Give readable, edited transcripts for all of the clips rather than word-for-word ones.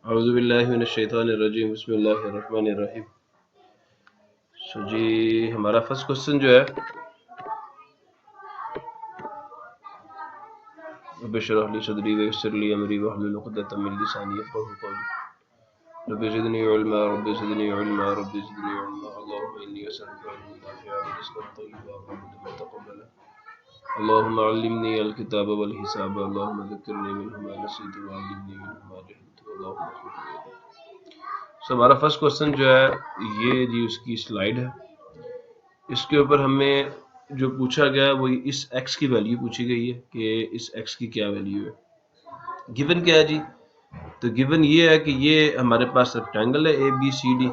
औज़ुबिल्लाहि मिनश्शैतानिर्रजीम बिस्मिल्लाहिर्रहमानिर्रहीम। जी, हमारा first question जो है, रब्बि इश्रह ली सदरी वयस्सिर ली अमरी वहलुल उक़दतम मिन लिसानी यफ़क़हू क़ौली। Rabbi ज़िदनी इल्मा rabbi ज़िदनी इल्मा rabbi ज़िदनी इल्मा। अल्लाहुम्मा इन्नी असअलुका इल्मन नाफ़िअन व रिज़्क़न तय्यिबन व अमलन मुतक़ब्बलन। अल्लाहुम्मा अल्लिमनी अल-किताब वल हिसाब। अल्लाहुम्मा ज़क्किरनी मिन्हु मा नसीतु व अल्लिमनी मिन्हु मा जहलतु। अल्लाहुम्मा। सो हमारा फर्स्ट क्वेश्चन जो है, ये जी उसकी स्लाइड है। इसके ऊपर हमें जो पूछा गया है वो इस x की वैल्यू पूछी गई है कि इस x की क्या वैल्यू है। गिवन क्या है जी? तो गिवन ये है कि ये हमारे पास रेक्टेंगल है ABCD।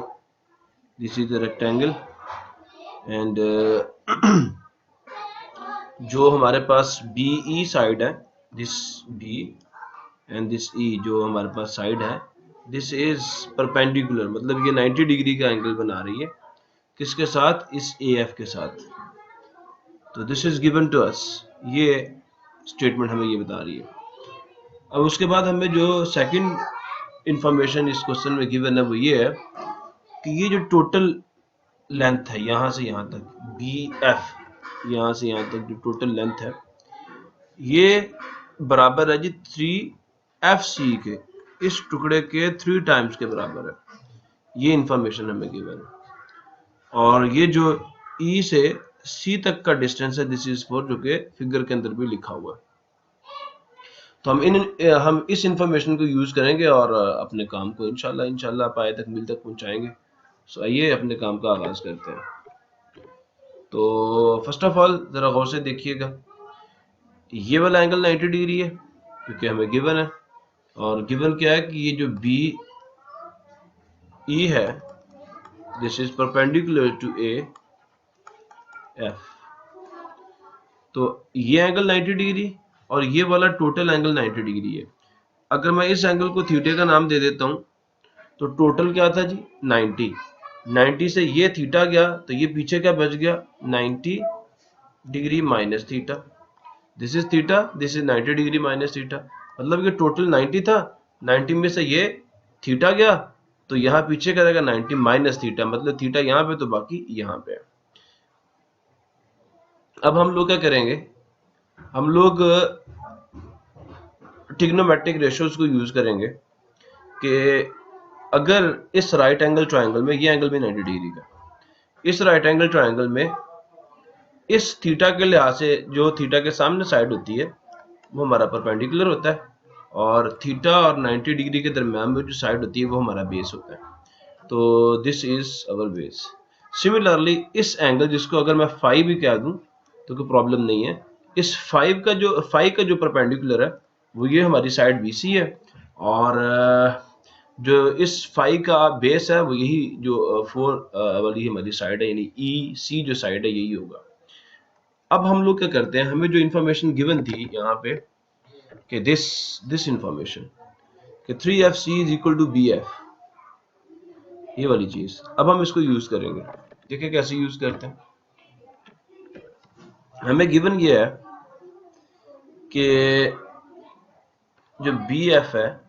This is the rectangle and जो हमारे पास BE साइड है, this B and this E जो हमारे पास साइड है, दिस इज परपेंडिकुलर, मतलब ये 90 डिग्री का एंगल बना रही है। किसके साथ? इस AF के साथ। तो this is given to us, ये स्टेटमेंट हमें ये बता रही है। अब उसके बाद हमें जो सेकंड इंफॉर्मेशन इस क्वेश्चन में गिवन है वो ये है कि ये जो टोटल लेंथ है यहाँ से यहाँ तक BF, यहाँ से यहाँ तक जो टोटल लेंथ है ये बराबर है जी 3FC के, इस टुकड़े के 3 टाइम्स के बराबर है। ये इंफॉर्मेशन हमें गिवन है। और ये जो E से C तक का डिस्टेंस है, दिस इज 4, जो कि फिगर के अंदर भी लिखा हुआ है। तो हम इस इंफॉर्मेशन को यूज करेंगे और अपने काम को इंशाल्लाह पाए तकमील तक पहुंचाएंगे। सो आइए अपने काम का आगाज करते हैं। तो फर्स्ट ऑफ ऑल जरा गौर से देखिएगा, ये वाला एंगल 90 डिग्री है क्योंकि हमें गिवन है। और गिवन क्या है कि ये जो BE है, this is perpendicular to AF। तो ये एंगल 90 डिग्री और ये वाला टोटल एंगल 90 डिग्री है। अगर मैं इस एंगल को थीटा का नाम दे देता हूं तो टोटल क्या था जी? 90 से ये थीटा गया तो ये पीछे क्या बच गया? 90 degree minus theta. This is theta, this is 90 degree minus theta. मतलब ये टोटल 90 था, 90 में से ये थीटा गया तो यहाँ पीछे करेगा 90 माइनस थीटा, मतलब थीटा यहाँ पे तो बाकी यहाँ पे। अब हम लोग क्या करेंगे, हम लोग ट्रिग्नोमेट्रिक रेशियोज को यूज करेंगे कि अगर इस राइट एंगल ट्रायंगल में, ये एंगल भी 90 डिग्री का, इस राइट एंगल ट्रायंगल में इस थीटा के लिहाज से जो थीटा के सामने साइड होती है वो हमारा परपेंडिकुलर होता है और थीटा और 90 डिग्री के दरम्यान में जो साइड होती है वो हमारा बेस होता है। तो this is our base. Similarly इस एंगल, जिसको अगर मैं फाई भी कह दूं तो कोई प्रॉब्लम नहीं है, इस फाई का जो परपेंडिकुलर है वो ये हमारी साइड BC है और जो इस फाई का बेस है वो यही जो 4 वाली हमारी साइड है, यानी EC जो साइड है यही होगा। अब हम लोग क्या करते हैं, हमें जो इंफॉर्मेशन गिवन थी यहाँ पे कि दिस इंफॉर्मेशन कि 3FC is equal to BF, ये वाली चीज, अब हम इसको यूज करेंगे। देखिए कैसे यूज करते हैं। हमें गिवन ये है कि जो BF है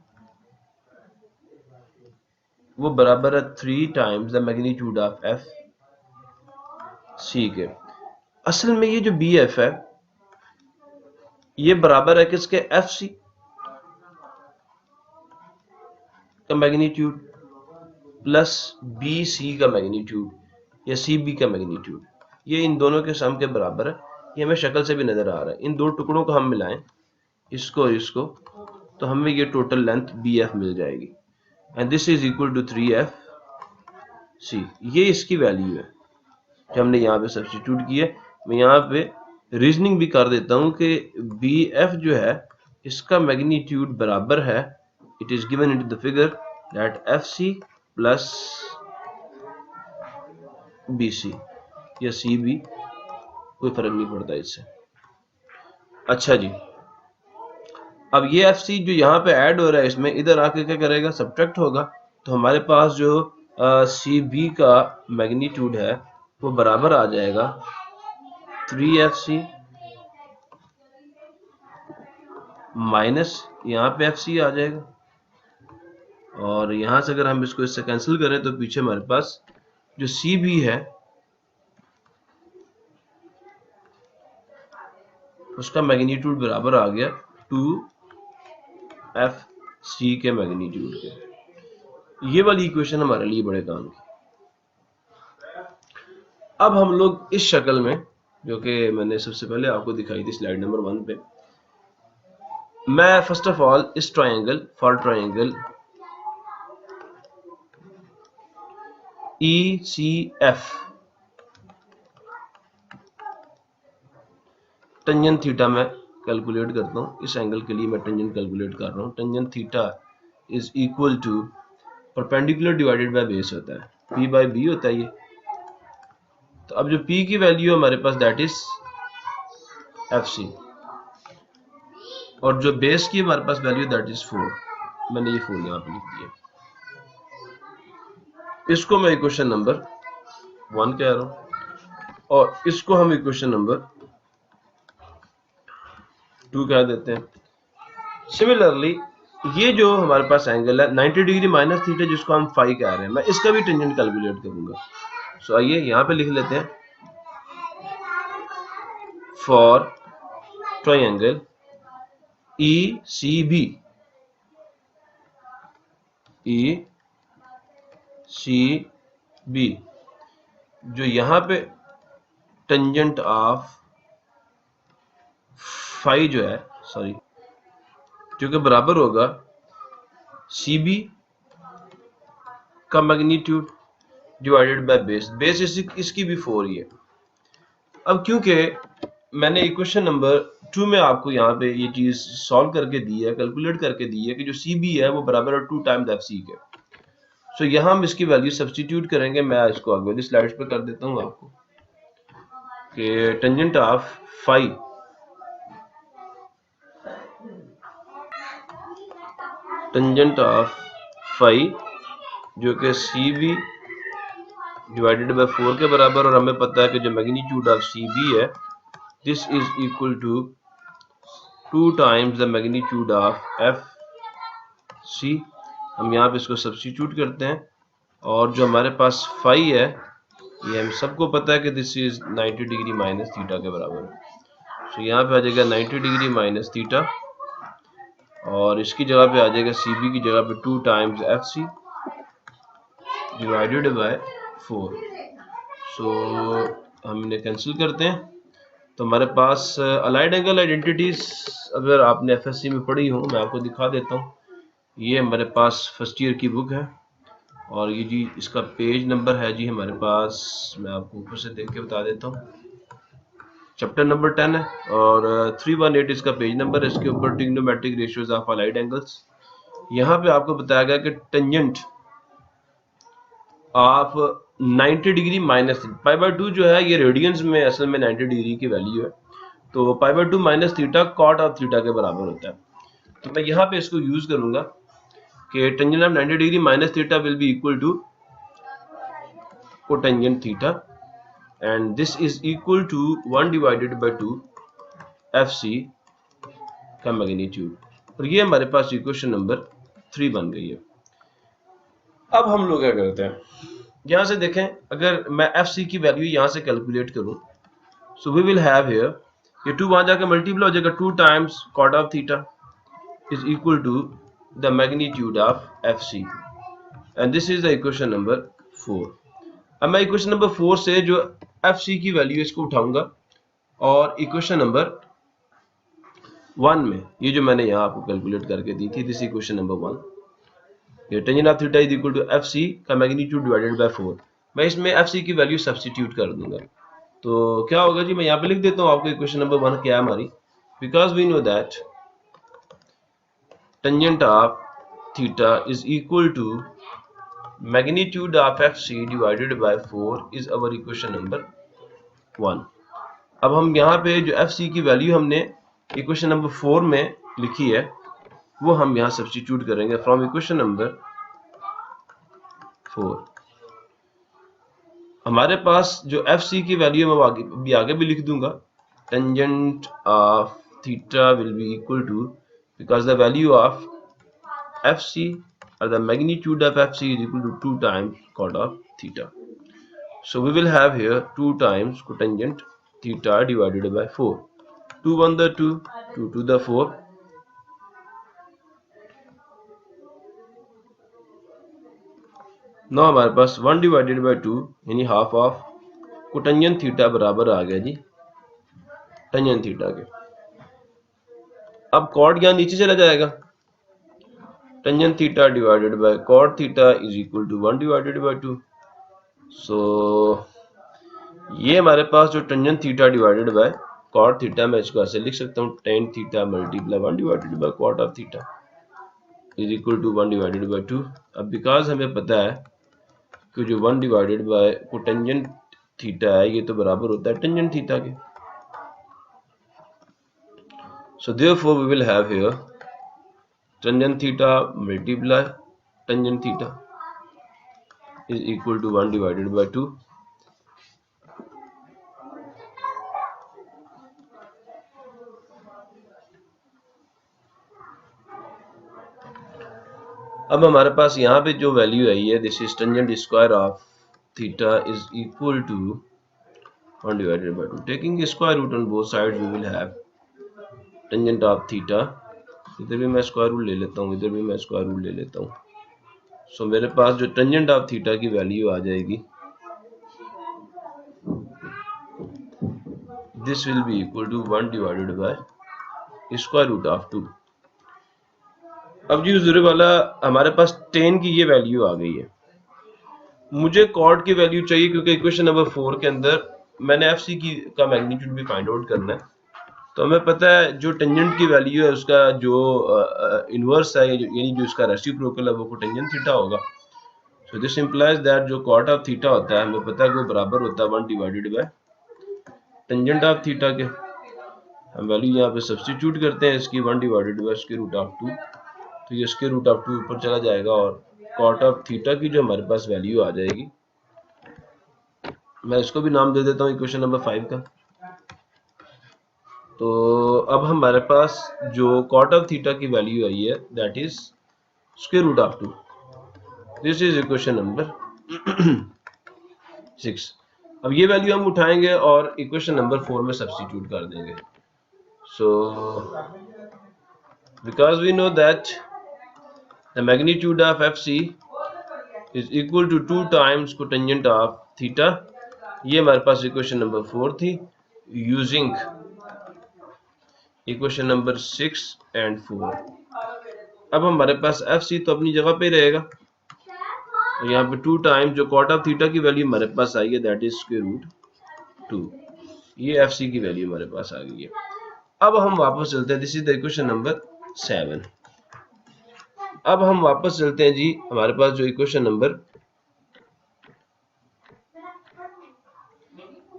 वो बराबर है 3 times the magnitude of FC के। असल में ये जो BF है ये बराबर है किसके? FC का मैग्नीट्यूड प्लस BC का मैग्नीट्यूड या CB का मैग्नीट्यूड, ये इन दोनों के सम के बराबर है। ये हमें शक्ल से भी नजर आ रहा है। इन दो टुकड़ों को हम मिलाएं, इसको और इसको, तो हमें ये टोटल लेंथ BF मिल जाएगी and this is equal to 3FC। ये इसकी वैल्यू है जो हमने यहाँ पे सब्स्टिट्यूट की है। मैं यहाँ पे रीजनिंग भी कर देता हूँ कि BF जो है इसका मैग्नीट्यूड बराबर है, it is given into the figure that FC plus BC या CB, कोई फर्क नहीं पड़ता इससे। अच्छा जी, अब ये FC जो यहाँ पे ऐड हो रहा है इसमें इधर आके क्या करेगा? सब्ट्रैक्ट होगा। तो हमारे पास जो CB का मैग्नीट्यूड है वो बराबर आ जाएगा 3FC माइनस यहाँ पे FC आ जाएगा और यहाँ से अगर हम इसको इससे कैंसिल करें तो पीछे हमारे पास जो सी बी है उसका मैग्नीट्यूड बराबर आ गया 2FC के मैग्नीट्यूड के। ये वाली इक्वेशन हमारे लिए बड़े काम की। अब हम लोग इस शक्ल में, जो कि मैंने सबसे पहले आपको दिखाई थी स्लाइड नंबर 1 पे, मैं फर्स्ट ऑफ ऑल इस triangle triangle ECF tangent theta में कैलकुलेट करता हूँ। इस एंगल के लिए मैं टेंजेंट कैलकुलेट कर रहा हूँ। Tangent theta is equal to perpendicular divided by base होता है, P बाय B होता है ये। तो अब जो P की वैल्यू है हमारे पास दैट इज FC, और जो बेस की हमारे पास वैल्यू दैट इज 4। मैंने ये 4 यहाँ पे लिख दिया। इसको मैं इक्वेशन नंबर 1 कह रहा हूँ और इसको हम इक्वेशन नंबर 2 कह देते हैं। सिमिलरली ये जो हमारे पास एंगल है 90 डिग्री माइनस थीटा, जिसको हम फाई कह रहे हैं, मैं इसका भी टेंजेंट कैलकुलेट करूंगा। सो आइए यहाँ पे लिख लेते हैं फॉर ट्रायंगल ECB जो यहाँ पे टेंजेंट ऑफ फाई जो है, सॉरी, जो कि बराबर होगा CB का magnitude divided by base. Base इसकी भी 4 ही है। अब क्योंकि मैंने इक्वेशन नंबर 2 में आपको यहाँ पे ये चीज सॉल्व करके दी है, कैलकुलेट करके दी है कि जो CB है वो बराबर है 2 टाइम्स FC के। सो यहाँ हम इसकी वैल्यू सब्स्टिट्यूट करेंगे। मैं इसको आगे वाली स्लाइड्स पे कर देता हूँ आपको कि टेंजेंट ऑफ फाई जो कि CB डिवाइडेड बाय 4 के बराबर, और हमें पता है कि जो मैग्नीट्यूड ऑफ CB है this is equal to 2 times the magnitude of FC। हम यहाँ पे इसको सब्स्टिट्यूट करते हैं और जो हमारे पास फाई है ये हम सबको पता है कि this is 90 degree minus theta के बराबर है। तो यहाँ पे आ जाएगा 90 डिग्री माइनस थीटा और इसकी जगह पे आ जाएगा CB की जगह पे 2 टाइम्स FC डिवाइडेड बाय 4। सो हम इन्हें कैंसिल करते हैं तो हमारे पास अलाइड एंगल आइडेंटिटीज अगर आपने FSC में पढ़ी हो, मैं आपको दिखा देता हूँ। ये हमारे पास फर्स्ट ईयर की बुक है और ये जी इसका पेज नंबर है जी हमारे पास, मैं आपको ऊपर से देख के बता देता हूँ, चैप्टर नंबर 10 है और 318 इसका पेज नंबर है। इसके ऊपर trigonometric ratios of allied angles. यहाँ पे आपको बताया गया कि tangent of 90 degree minus pi by 2 जो है ये रेडियंस में असल में 90 डिग्री की वैल्यू है, तो pi by 2 minus theta cot of theta के बराबर होता है। तो मैं यहाँ पे इसको यूज करूंगा कि tangent of 90 degree minus theta will be equal to cotangent theta and this is equal to 1 divided by 2 FC का मैग्नीट्यूड। और ये हमारे पास इक्वेशन नंबर 3 बन गई है। अब हम लोग क्या करते हैं, यहां से देखें, अगर मैं FC की वैल्यू यहां से कैलकुलेट करूं, so we will have here ये 2 वहां जाकर मल्टीप्लाई हो जाएगा 2 times cot of theta is equal to the magnitude of FC and this is the equation number 4। अब मैं इक्वेशन नंबर 4 से जो FC की वैल्यू इसको उठाऊंगा और इक्वेशन नंबर 1 में ये जो मैंने यहाँ आपको कैलकुलेट करके दी थी, दिस इक्वेशन नंबर 1, ये tangent of theta is equal to FC का मैग्नीट्यूड डिवाइडेड बाय 4, मैं इसमें FC की वैल्यू सब्स्टिट्यूट कर दूंगा। तो क्या होगा जी, मैं यहाँ पे लिख देता हूँ आपको इक्वेशन नंबर 1 क्या है हमारी। Because we know that tangent of theta is equal to magnitude of FC divided by 4 is our equation number 1। अब हम यहाँ पे जो FC की वैल्यू हमने इक्वेशन नंबर 4 में लिखी है वो हम यहाँ सब्स्टिट्यूट करेंगे फ्रॉम इक्वेशन नंबर 4। हमारे पास जो FC की वैल्यू मैं आगे भी लिख दूंगा, tangent of theta will be equal to, because the value of FC or the magnitude of FC is equal to 2 times cot of theta. So we will have here 2 times cotangent theta divided by 4. 2 1 the 2, 2 2 the 4. Now हमारे पास 1 divided by 2 यानी half of cotangent theta बराबर आ गया जी tangent theta के। अब cot यहाँ नीचे चला जाएगा, tangent theta divided by cot theta is equal to 1 divided by 2। So ये हमारे पास जो tangent theta divided by cot theta, मैं इसको ऐसे लिख सकता हूँ tan theta multiply 1 divided by cot of theta is equal to 1 divided by 2। अब बिकॉज हमें पता है कि जो 1 डिवाइडेड बाय कोटेंजेंट थीटा है ये तो बराबर होता है टेंजेंट थीटा के। So therefore we will have here tangent theta multiply tangent theta is equal to 1 divided by 2। अब हमारे पास यहाँ पे जो वैल्यू आई है this is tangent square of theta is equal to 1 divided by 2। Taking square root on both sides we will have tangent of theta, इधर भी मैं स्क्वायर रूट ले लेता हूँ, इधर भी मैं स्क्वायर रूट ले लेता हूँ। सो मेरे पास जो टेंजेंट ऑफ थीटा की वैल्यू आ जाएगी this will be equal to 1 divided by square root of 2। अब जी ज़रूर वाला हमारे पास टेन की ये वैल्यू आ गई है, मुझे कॉट की वैल्यू चाहिए क्योंकि इक्वेशन नंबर 4 के अंदर मैंने एफ सी की का मैग्नीट्यूड भी फाइंड आउट करना है। तो हमें पता है जो टेंजेंट की वैल्यू है उसका जो इनवर्स है यानी जो इसका रेसिप्रोकल है वो कोटेंजेंट थीटा होगा। सो दिस इंप्लाइज दैट जो कॉट ऑफ थीटा होता है हमें पता है वो बराबर होता है 1 divided bye tangent of theta के। हम वैल्यू यहाँ पे सब्स्टिट्यूट करते हैं इसकी 1 divided by square root of 2, तो ये स्क्वायर रूट ऑफ 2 ऊपर चला जाएगा और कॉट ऑफ थीटा की जो हमारे पास वैल्यू आ जाएगी, मैं इसको भी नाम दे देता हूँ इक्वेशन नंबर 5 का। तो अब हमारे पास जो कॉट ऑफ थीटा की वैल्यू आई है that is square root of 2। This is equation number 6। अब ये वैल्यू हम उठाएंगे और इक्वेशन नंबर 4 में सब्स्टिट्यूट कर देंगे। So because we know that the magnitude of F C is equal to 2 times cotangent of theta, ये हमारे पास इक्वेशन नंबर 4 थी। यूजिंग इक्वेशन नंबर 6 एंड 4 अब हमारे पास एफ सी तो अपनी जगह पे रहेगा, तो यहाँ पे 2 टाइम्स जो कॉट ऑफ थीटा की वैल्यू हमारे पास आई है दैट इज स्क्वायर रूट 2, ये एफ सी की वैल्यू हमारे पास आ गई है। अब हम वापस चलते हैं, this is the equation number 7। अब हम वापस चलते हैं जी, हमारे पास जो इक्वेशन नंबर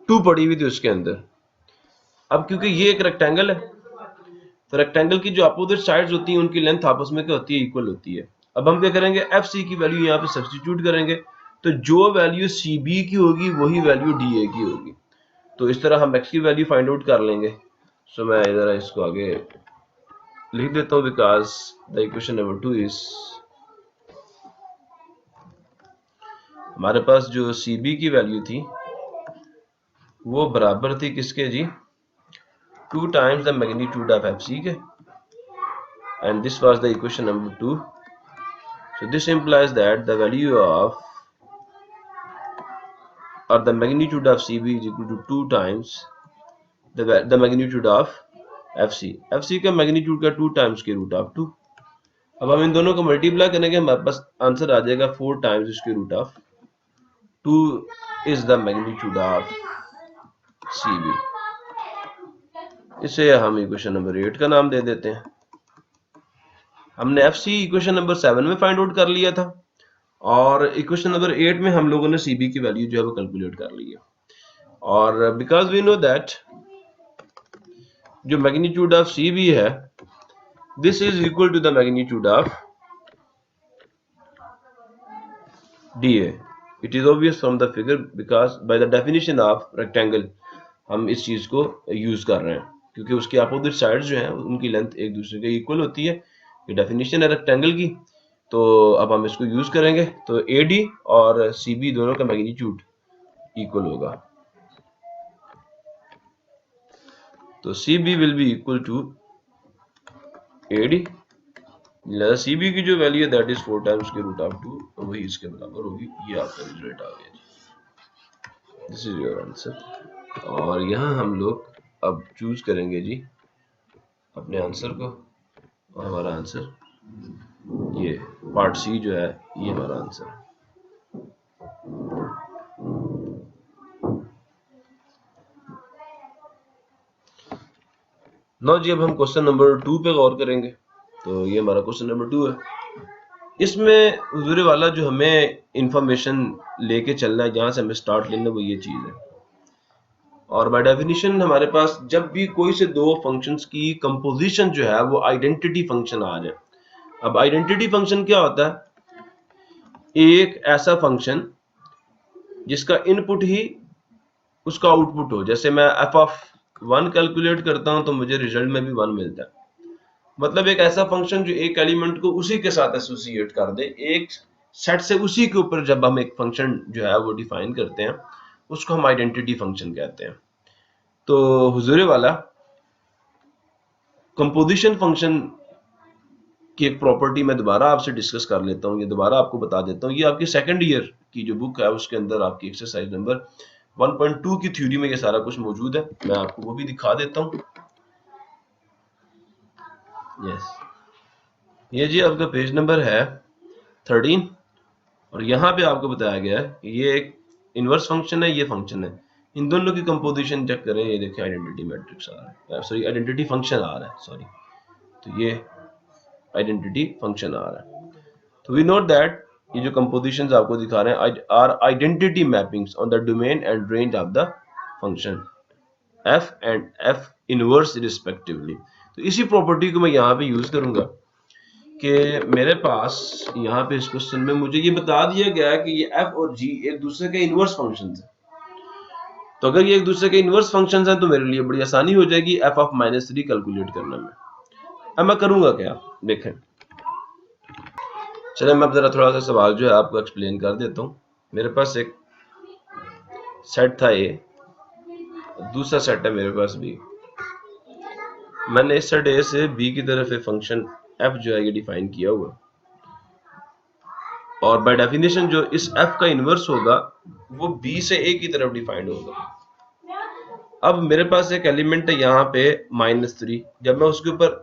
2 पड़ी हुई थी उसके अंदर। अब क्योंकि ये एक रेक्टेंगल है तो रेक्टेंगल की जो अपोजिट साइड्स होती हैं उनकी लेंथ आपस में क्या होती है, इक्वल होती है। अब हम क्या करेंगे, एफ सी की वैल्यू यहाँ पे सब्स्टिट्यूट करेंगे, तो जो वैल्यू सी बी की होगी वही वैल्यू डी ए की होगी। तो इस तरह हम एक्स की वैल्यू फाइंड आउट कर लेंगे। सो मैं इधर इसको आगे लिख देता हूँ because the equation number 2 is, हमारे पास जो सी बी की वैल्यू थी वो बराबर थी किसके जी, 2 times the magnitude of FC के, and this was the equation number 2। So this implies that the value of or the magnitude of CB is equal to 2 times the magnitude of FC। FC का magnitude का 2 times के root of 2। अब हम इन दोनों को multiply करेंगे, हमारे पास answer आ जाएगा 4 times square root of 2 is the magnitude of CB। इसे हम इक्वेशन नंबर 8 का नाम दे देते हैं। हमने एफ सी इक्वेशन नंबर 7 में फाइंड आउट कर लिया था और इक्वेशन नंबर 8 में हम लोगों ने सी बी की वैल्यू जो है वो कैलकुलेट कर ली है। और बिकॉज वी नो दैट जो मैग्नीट्यूड ऑफ सी बी है this is equal to the magnitude of D A. It is obvious from the figure because by the definition of rectangle हम इस चीज को यूज कर रहे हैं क्योंकि उसके अपोजिट साइड्स जो हैं उनकी लेंथ एक दूसरे के इक्वल होती है, ये डेफिनेशन है रेक्टेंगल की। तो अब हम इसको यूज करेंगे, तो AD और CB दोनों का मैग्नीट्यूड इक्वल होगा, तो CB will be equal to AD, लिहाजा CB की जो वैल्यू है दैट इज 4 टाइम्स के रूट ऑफ 2, तो वही इसके बराबर होगी। ये आपका रिजल्ट आ गया जी, दिस इज योर आंसर। और यहाँ हम लोग अब चूज करेंगे जी अपने आंसर को, और हमारा आंसर ये पार्ट सी जो है ये हमारा आंसर है। नो जी, अब हम क्वेश्चन नंबर 2 पे गौर करेंगे। तो ये हमारा क्वेश्चन नंबर 2 है। इसमें हुजूर वाला जो हमें इंफॉर्मेशन लेके चलना है, जहां से हमें स्टार्ट लेना, वो ये चीज है। और बाय डेफिनेशन हमारे पास जब भी कोई से दो फंक्शंस की कंपोजिशन जो है वो आइडेंटिटी फंक्शन आ जाए। अब आइडेंटिटी फंक्शन क्या होता है? एक ऐसा फंक्शन जिसका इनपुट ही उसका आउटपुट हो। जैसे मैं f(1) कैलकुलेट करता हूं तो मुझे रिजल्ट में भी 1 मिलता है। मतलब एक ऐसा फंक्शन जो एक एलिमेंट को उसी के साथ एसोसिएट कर दे, एक सेट से उसी के ऊपर जब हम एक फंक्शन जो है वो डिफाइन करते हैं, उसको हम आइडेंटिटी फंक्शन कहते हैं। तो हुजूर वाला कंपोजिशन फंक्शन की एक प्रॉपर्टी मैं दोबारा आपसे डिस्कस कर लेता हूँ, ये दोबारा आपको बता देता हूँ। ये आपकी सेकंड ईयर की जो बुक है उसके अंदर आपकी एक्सरसाइज नंबर 1.2 की थ्योरी में ये सारा कुछ मौजूद है। मैं आपको वो भी दिखा देता हूँ। यस, ये जी आपका पेज नंबर है 13, और यहाँ पे आपको बताया गया है ये एक इनवर्स फंक्शन है, ये फंक्शन है। इन दोनों की कंपोजिशन चेक करें, ये देखिए आइडेंटिटी मैट्रिक्स आ रहा है, सॉरी आइडेंटिटी फंक्शन आ रहा है, सॉरी, तो ये आइडेंटिटी फंक्शन आ रहा है। तो वी नोट दैट ये जो कंपोजिशंस आपको दिखा रहे हैं are identity mappings on the domain and range of the function f and f inverse respectively. तो इसी प्रॉपर्टी को मैं यहाँ पे यूज करूंगा कि मेरे पास यहाँ पे इस क्वेश्चन में मुझे ये बता दिया गया है कि ये f और g एक दूसरे के इनवर्स फंक्शंस हैं। तो अगर ये एक दूसरे के इनवर्स फंक्शंस हैं तो मेरे लिए बड़ी आसानी हो जाएगी f(-3) कैलकुलेट करने में। अब मैं करूंगा क्या, देखें। चले मैं अब जरा थोड़ा सा सवाल जो है आपको एक्सप्लेन कर देता हूँ। मेरे पास एक सेट था A, दूसरा सेट है मेरे पास B। मैंने इस सेट A से B की तरफ एक फंक्शन f जो है ये डिफाइन किया हुआ, और बाय डेफिनेशन जो इस f का इनवर्स होगा वो B से A की तरफ डिफाइंड होगा। अब मेरे पास एक एलिमेंट है यहाँ पे -3, जब मैं उसके ऊपर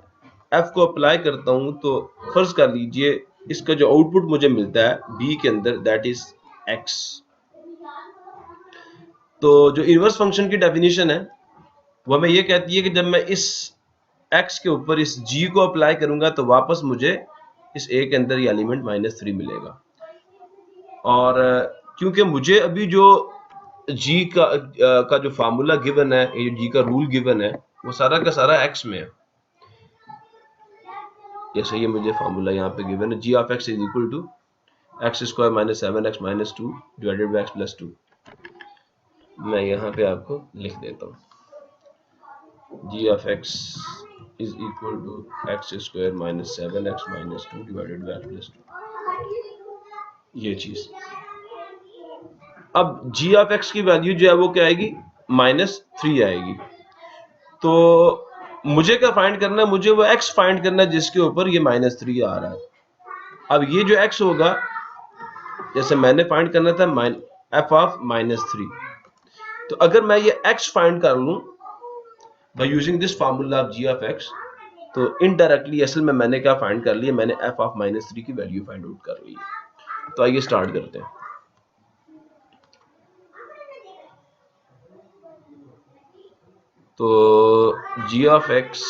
f को अप्लाई करता हूँ तो फर्ज कर लीजिए इसका जो आउटपुट मुझे मिलता है B के अंदर दैट इज x। तो जो इनवर्स फंक्शन की डेफिनेशन है वो हमें ये कहती है कि जब मैं इस x के ऊपर इस g को अप्लाई करूंगा तो वापस मुझे इस A के अंदर ये एलिमेंट -3 मिलेगा। और क्योंकि मुझे अभी जो g का जो फार्मूला गिवन है, ये g का रूल गिवन है, वो सारा का सारा x में है। जैसे ये मुझे फार्मूला यहाँ पे गिवन है, g of x is equal to x² - 7x - 2 divided by x + 2। मैं यहाँ पे आपको लिख देता हूँ, g of x is equal to x² - 7x - 2 divided by x + 2। ये चीज। अब g ऑफ x की वैल्यू जो है वो क्या आएगी, -3 आएगी। तो मुझे क्या फाइंड करना है, मुझे वो x फाइंड करना है जिसके ऊपर ये -3 आ रहा है। अब ये जो x होगा, जैसे मैंने फाइंड करना था f(-3), तो अगर मैं ये x फाइंड कर लूं by using this formula of g of x, तो इनडायरेक्टली असल में मैंने क्या फाइंड कर लिया, मैंने f(-3) की वैल्यू फाइंड आउट कर ली है। तो आइए स्टार्ट करते हैं। तो g of x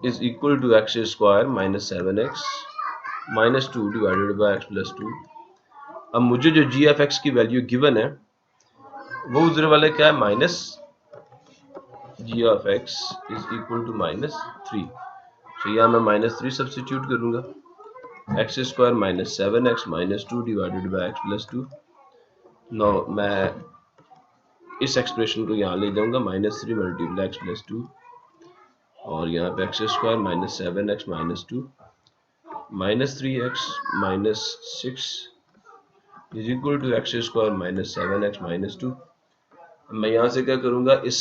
is equal to x² - 7x - 2 divided by x + 2। अब मुझे जो g ऑफ x की वैल्यू गिवन है वो उधर वाले क्या है, minus g of x is equal to -3। तो यहाँ मैं -3 सब्स्टिट्यूट करूंगा, x² - 7x - 2 divided by x + 2। No मैं इस एक्सप्रेशन को यहाँ ले जाऊंगा, -3 मल्टीप्लाई x + 2, और यहाँ पे x² - 7x - 2 -3x -6 is equal to x square -7x -2। मैं यहाँ से क्या करूँगा, इस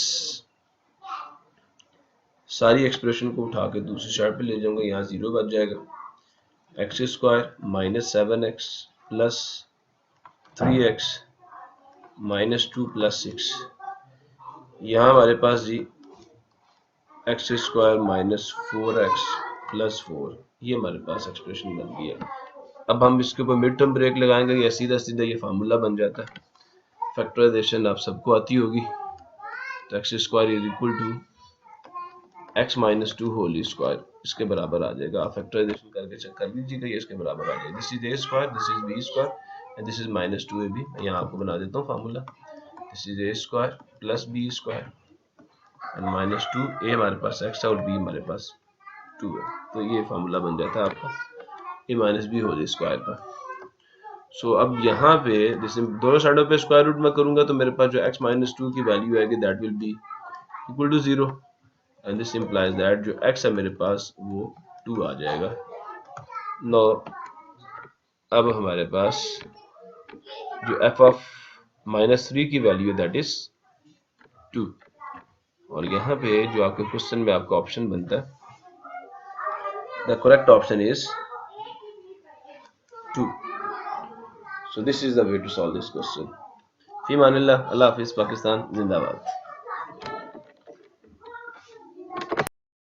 सारी एक्सप्रेशन को उठा के दूसरी साइड पे ले जाऊंगा, यहाँ 0 बच जाएगा। X square -7x plus 3x -2 plus 6, यहाँ हमारे पास जी एक्स स्क्वायर -4x प्लस 4, ये हमारे पास एक्सप्रेशन बन गई है। अब हम इसके ऊपर मिड टर्म ब्रेक लगाएंगे, या सीधा सीधा ये फार्मूला बन जाता है। फैक्टराइजेशन आप सबको आती होगी, तो x square is equal to x -2 whole square, इसके बराबर आ जाएगा। आप फैक्टराइजेशन करके चेक कर लीजिएगा, ये इसके बराबर आ जाएगा। This is a square, this is b square and this is -2ab। मैं यहाँ आपको बना देता हूँ formula. This is a square plus b square and -2, a हमारे पास x है और b हमारे पास 2 है, तो ये फार्मूला बन जाता है आपका a - b होल स्क्वायर का। सो अब यहाँ पे जैसे दोनों साइडों पे स्क्वायर रूट में करूंगा, तो मेरे पास जो x -2 की वैल्यू आएगी that will be equal to 0 and this implies that जो x है मेरे पास वो 2 आ जाएगा। नो अब हमारे पास जो f ऑफ -3 की वैल्यू है दैट इज 2, और यहाँ पे जो आपके क्वेश्चन में आपका ऑप्शन बनता है, the correct option is 2। So this is the way to solve this question. फी मानिल्लाह, अल्लाह हाफिज़, पाकिस्तान जिंदाबाद।